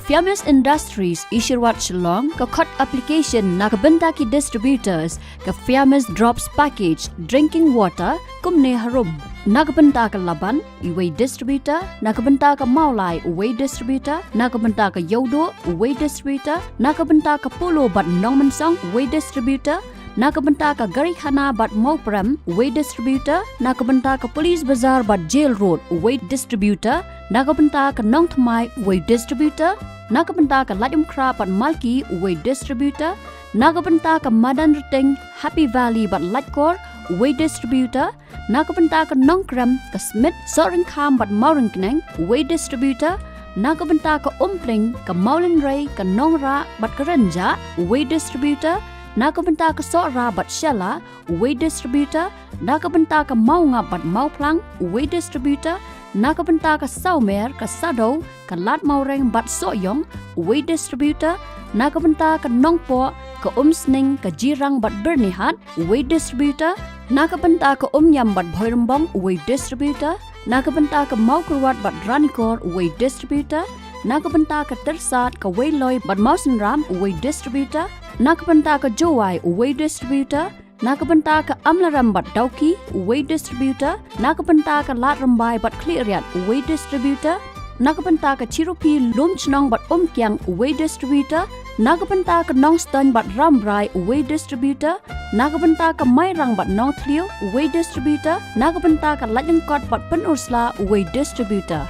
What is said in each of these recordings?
Fiamis Industries Itshyrwat Shillong ka Khot application na Bynta ki Distributors ka Fiamis Drops Package Drinking Water kumne harum. Bynta ka Laban Uway Distributor, Bynta ka Maulai Uway Distributor, Bynta ka Yodo Uway Distributor, Bynta ka Polo Bat Nongmansong Uway Distributor, Bynta ka Garihana Bat Mopram Uway Distributor, Bynta ka Police Bazaar Bat Jail Road Uway Distributor, Bynta ka Nong Thamai Uway Distributor, Bynta ka Ladum Kra Bat Malki Uway Distributor, Bynta ka Madan Ruting Happy Valley Bat Latkor Uway Distributor, Bynta ka Nongkram ka Smith Sorin Kham Bat Mauring Kneng Uway Distributor, Bynta ka Umpling ka Maulin Ray ka Nongra Bat Karanja Uway Distributor, Bynta ka Sora Bat Shella Uway Distributor, Bynta ka Maunga Bat Mauplang Uway Distributor, Bynta ka Saumer ka Sado ka Lat Maureng Bat Soyong Uway Distributor, Bynta ka Nongpo ka Sning ka Jirang Bat Bernihat Uway Distributor, Bynta ka Yam Bat Bhoirambong Uway Distributor, Bynta ka Maukurwat Bat Ranikor Uway Distributor, Bynta ka Tersat ka Wayloy Bat Mausenram Uway Distributor, Bynta ka Jowai Uway Distributor, Bynta ka Amlaram Bat Dauki Uway Distributor, Bynta ka Lat Rambai Bat Kliriat Uway Distributor, Bynta ka Chirupi Lumchnong Bat Kyang Uway Distributor, Bynta ka Nongston Bat Rambrai Uway Distributor, Bynta ka Mairang Bat Nong Tliu Uway Distributor, Bynta ka Latjangkot Bat Penursla Uway Distributor.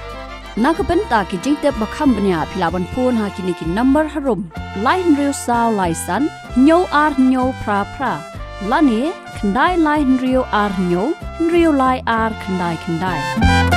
Bynta ki jingtep bakambanya pilaban pun ha kini ki number harum. Lain riu sao laisan, nyo ar nyo pra pra. Lani, kendai lain riu ar nyo, riu lai ar kendai kendai.